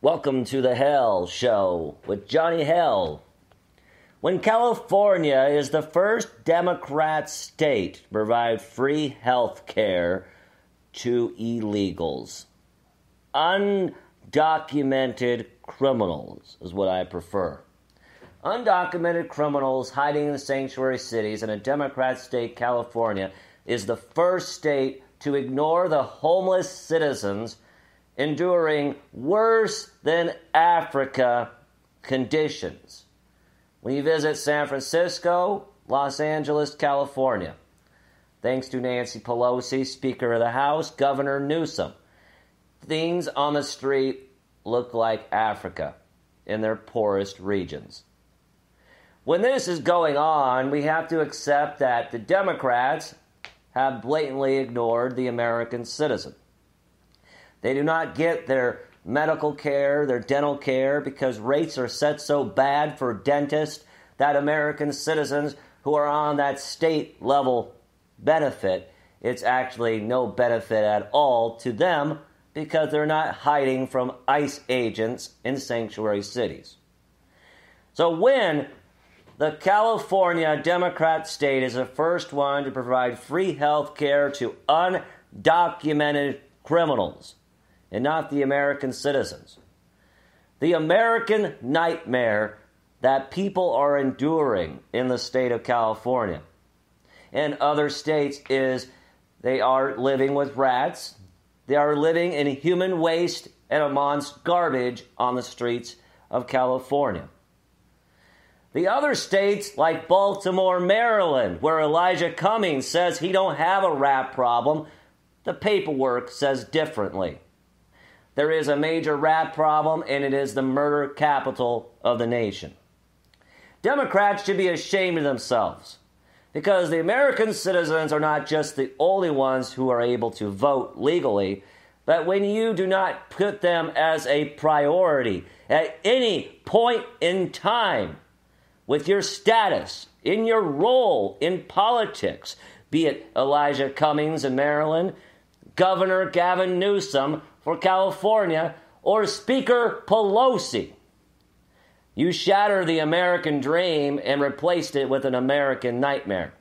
Welcome to the Hell Show with Johnny Hell. When California is the first Democrat state to provide free health care to illegals, undocumented criminals is what I prefer. Undocumented criminals hiding in sanctuary cities in a Democrat state, California, is the first state to ignore the homeless citizens enduring worse than Africa conditions. When you visit San Francisco, Los Angeles, California, thanks to Nancy Pelosi, Speaker of the House, Governor Newsom, things on the street look like Africa in their poorest regions. When this is going on, we have to accept that the Democrats have blatantly ignored the American citizen. They do not get their medical care, their dental care, because rates are set so bad for dentists that American citizens who are on that state-level benefit, it's actually no benefit at all to them because they're not hiding from ICE agents in sanctuary cities. So when the California Democrat state is the first one to provide free health care to undocumented criminals, and not the American citizens. The American nightmare that people are enduring in the state of California and other states is they are living with rats, they are living in human waste and amongst garbage on the streets of California. The other states like Baltimore, Maryland, where Elijah Cummings says he don't have a rat problem, the paperwork says differently. There is a major rat problem, and it is the murder capital of the nation. Democrats should be ashamed of themselves because the American citizens are not just the only ones who are able to vote legally, but when you do not put them as a priority at any point in time with your status, in your role in politics, be it Elijah Cummings in Maryland, Governor Gavin Newsom for California, or Speaker Pelosi. You shatter the American dream and replaced it with an American nightmare.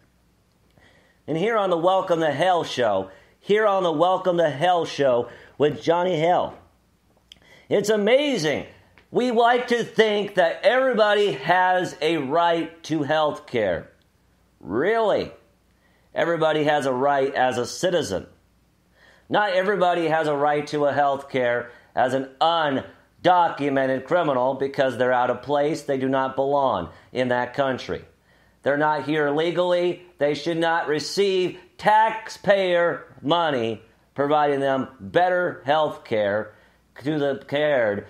And here on the Welcome to Hell Show, with Johnny Hell, it's amazing. We like to think that everybody has a right to health care. Really? Everybody has a right as a citizen. Not everybody has a right to a health care as an undocumented criminal because they're out of place. They do not belong in that country. They're not here legally. They should not receive taxpayer money providing them better health care compared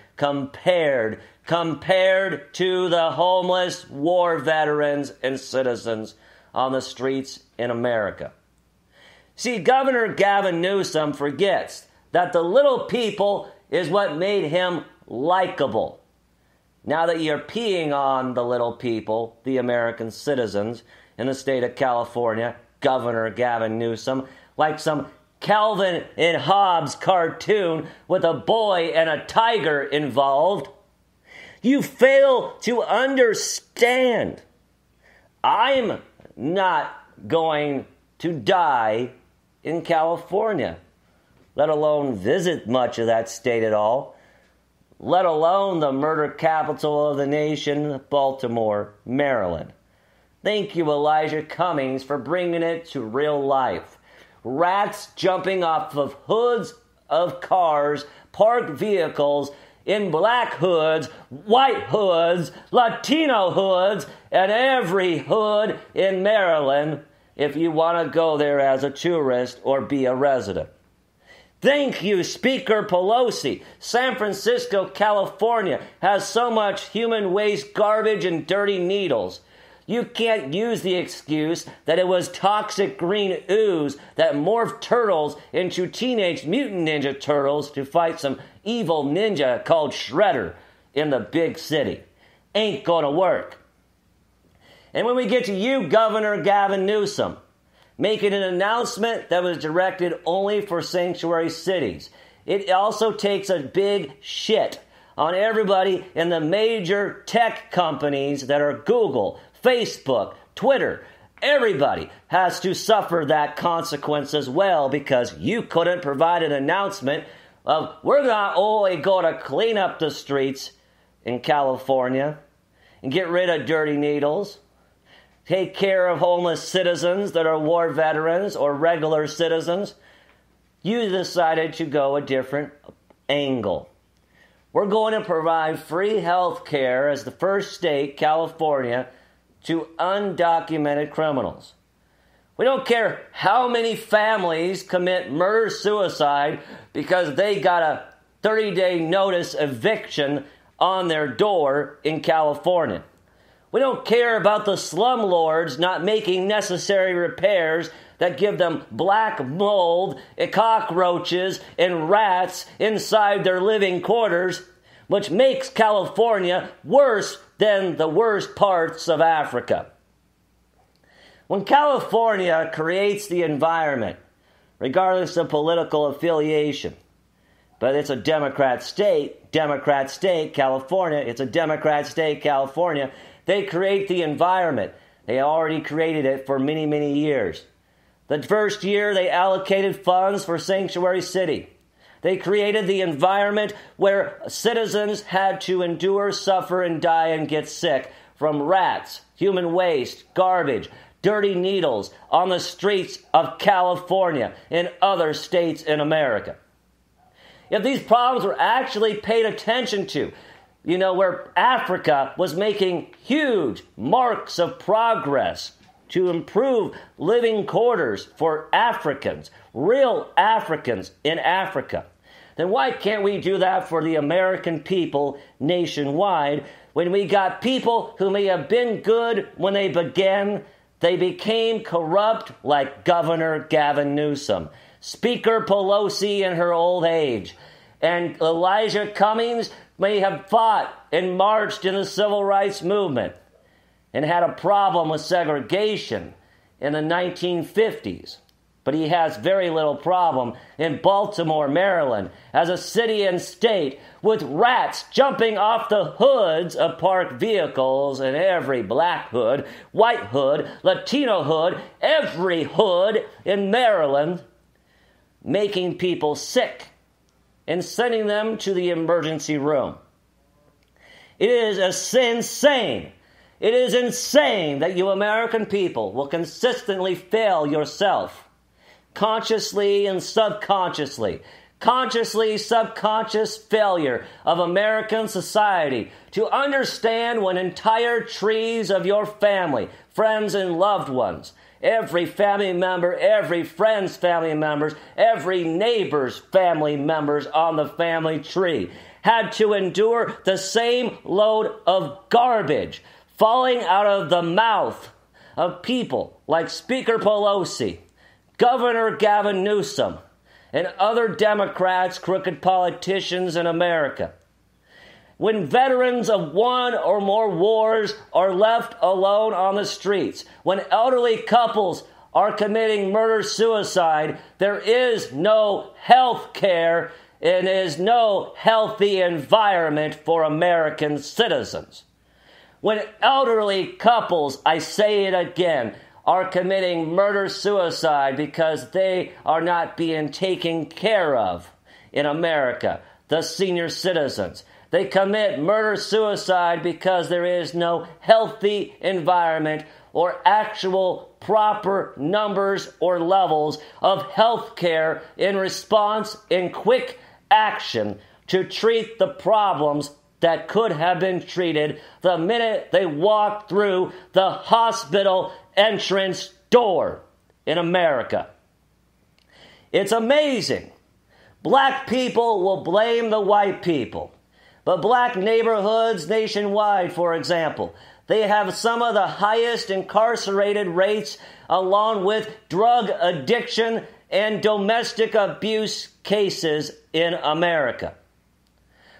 to the homeless war veterans and citizens on the streets in America. See, Governor Gavin Newsom forgets that the little people is what made him likable. Now that you're peeing on the little people, the American citizens in the state of California, Governor Gavin Newsom, like some Calvin and Hobbes cartoon with a boy and a tiger involved, you fail to understand. I'm not going to die in California, let alone visit much of that state at all, let alone the murder capital of the nation, Baltimore, Maryland. Thank you, Elijah Cummings, for bringing it to real life. Rats jumping off of hoods of cars, parked vehicles, in black hoods, white hoods, Latino hoods, and every hood in Maryland if you want to go there as a tourist or be a resident. Thank you, Speaker Pelosi. San Francisco, California has so much human waste, garbage, and dirty needles. You can't use the excuse that it was toxic green ooze that morphed turtles into Teenage Mutant Ninja Turtles to fight some evil ninja called Shredder in the big city. Ain't gonna work. And when we get to you, Governor Gavin Newsom, making an announcement that was directed only for sanctuary cities, it also takes a big shit on everybody in the major tech companies that are Google, Facebook, Twitter. Everybody has to suffer that consequence as well, because you couldn't provide an announcement of, we're not only going to clean up the streets in California and get rid of dirty needles, take care of homeless citizens that are war veterans or regular citizens. You decided to go a different angle. We're going to provide free health care as the first state, California, to undocumented criminals. We don't care how many families commit murder-suicide because they got a 30-day notice eviction on their door in California. We don't care about the slumlords not making necessary repairs that give them black mold, cockroaches, and rats inside their living quarters, which makes California worse than the worst parts of Africa. When California creates the environment, regardless of political affiliation, but it's a Democrat state, California, it's a Democrat state, California, they create the environment. They already created it for many, many years. The first year, they allocated funds for Sanctuary City. They created the environment where citizens had to endure, suffer, and die and get sick from rats, human waste, garbage, dirty needles on the streets of California and other states in America. If these problems were actually paid attention to, where Africa was making huge marks of progress to improve living quarters for Africans, real Africans in Africa, then why can't we do that for the American people nationwide when we got people who may have been good when they began, they became corrupt like Governor Gavin Newsom, Speaker Pelosi in her old age, and Elijah Cummings may have fought and marched in the civil rights movement and had a problem with segregation in the 1950s. But he has very little problem in Baltimore, Maryland, as a city and state with rats jumping off the hoods of parked vehicles, and every black hood, white hood, Latino hood, every hood in Maryland, making people sick and sending them to the emergency room. It is insane. It is insane that you American people will consistently fail yourself. Consciously and subconsciously, subconscious failure of American society to understand when entire trees of your family, friends and loved ones, every family member, every friend's family members, every neighbor's family members on the family tree had to endure the same load of garbage falling out of the mouth of people like Speaker Pelosi, Governor Gavin Newsom, and other Democrats, crooked politicians in America. When veterans of one or more wars are left alone on the streets, when elderly couples are committing murder-suicide, there is no health care and is no healthy environment for American citizens. When elderly couples, I say it again, are committing murder-suicide because they are not being taken care of in America, the senior citizens. They commit murder-suicide because there is no healthy environment or actual proper numbers or levels of health care in response in quick action to treat the problems that could have been treated the minute they walked through the hospital entrance door in America. It's amazing. Black people will blame the white people. But black neighborhoods nationwide, for example, they have some of the highest incarcerated rates along with drug addiction and domestic abuse cases in America.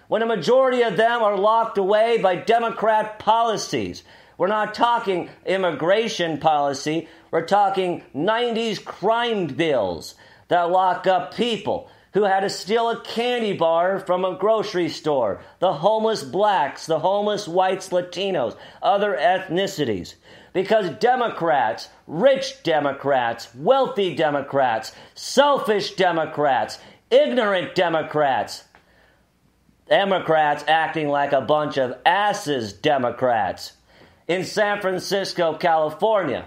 When a majority of them are locked away by Democrat policies, we're not talking immigration policy, we're talking 90s crime bills that lock up people who had to steal a candy bar from a grocery store, the homeless blacks, the homeless whites, Latinos, other ethnicities. Because Democrats, rich Democrats, wealthy Democrats, selfish Democrats, ignorant Democrats acting like a bunch of asses Democrats in San Francisco, California.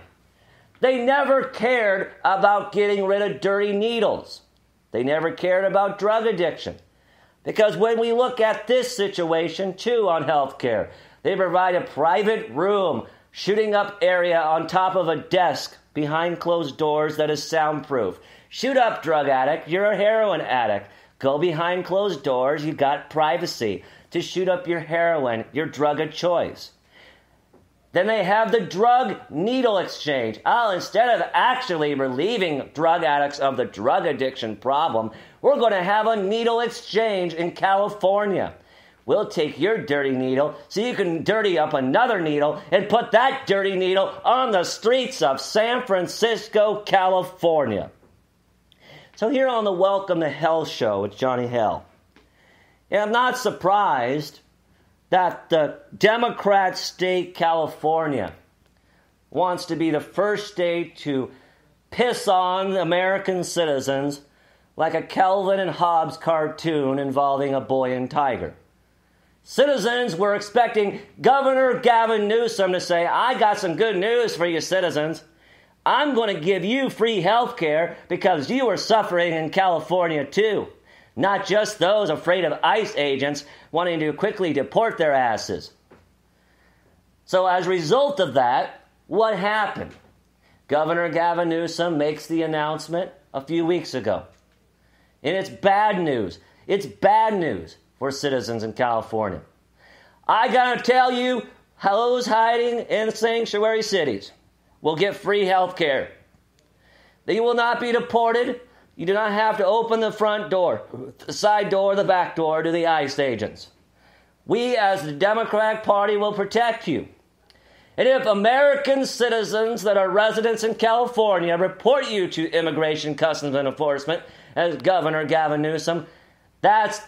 They never cared about getting rid of dirty needles. They never cared about drug addiction. Because when we look at this situation, too, on health care, they provide a private room, shooting up area on top of a desk behind closed doors that is soundproof. Shoot up, drug addict. You're a heroin addict. Go behind closed doors. You got privacy to shoot up your heroin, your drug of choice. Then they have the drug needle exchange. Instead of actually relieving drug addicts of the drug addiction problem, we're going to have a needle exchange in California. We'll take your dirty needle so you can dirty up another needle and put that dirty needle on the streets of San Francisco, California. So here on the Welcome to Hell show with Johnny Hell, and I'm not surprised that the Democrat state California wants to be the first state to piss on American citizens like a Calvin and Hobbes cartoon involving a boy and tiger. Citizens were expecting Governor Gavin Newsom to say, I got some good news for you citizens. I'm going to give you free health care because you are suffering in California too. Not just those afraid of ICE agents wanting to quickly deport their asses. So as a result of that, what happened? Governor Gavin Newsom makes the announcement a few weeks ago. And it's bad news. It's bad news for citizens in California. I gotta tell you, those hiding in sanctuary cities will get free health care. They will not be deported. You do not have to open the front door, the side door, the back door to the ICE agents. We, as the Democratic Party, will protect you. And if American citizens that are residents in California report you to Immigration, Customs, and Enforcement, as Governor Gavin Newsom, that's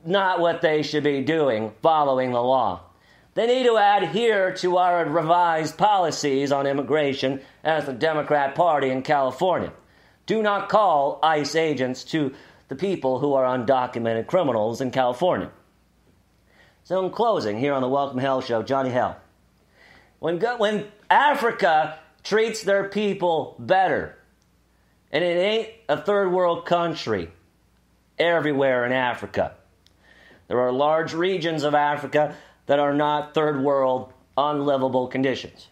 not what they should be doing, following the law. They need to adhere to our revised policies on immigration as the Democrat Party in California. Do not call ICE agents to the people who are undocumented criminals in California. So in closing, here on the Welcome Hell show, Johnny Hell. When Africa treats their people better, and it ain't a third world country everywhere in Africa. There are large regions of Africa that are not third world, unlivable conditions.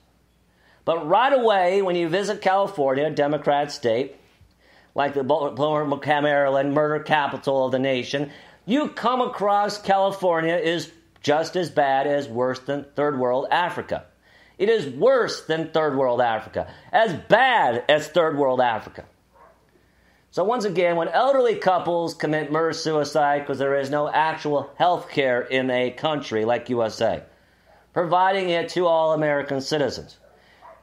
But right away, when you visit California, a Democrat state, like the Baltimore, Maryland, murder capital of the nation, you come across California is just as bad as worse than third world Africa. It is worse than third world Africa, as bad as third world Africa. So once again, when elderly couples commit murder-suicide because there is no actual health care in a country like USA, providing it to all American citizens,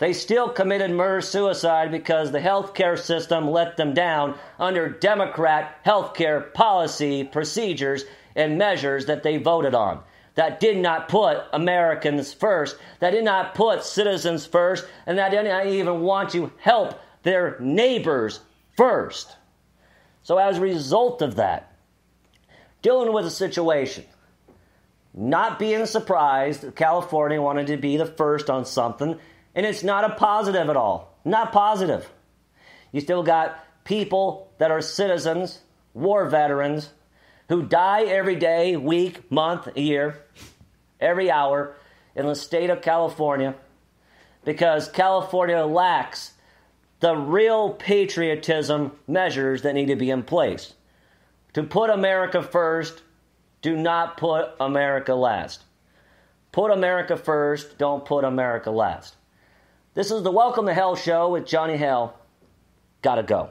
they still committed murder-suicide because the health care system let them down under Democrat health care policy, procedures, and measures that they voted on, that did not put Americans first, that did not put citizens first, and that did not even want to help their neighbors first. So as a result of that, dealing with a situation, not being surprised that California wanted to be the first on something, and it's not a positive at all. Not positive. You still got people that are citizens, war veterans, who die every day, week, month, year, every hour in the state of California because California lacks the real patriotism measures that need to be in place. To put America first, do not put America last. Put America first, don't put America last. This is the Welcome to Hell show with Johnny Hell. Gotta go.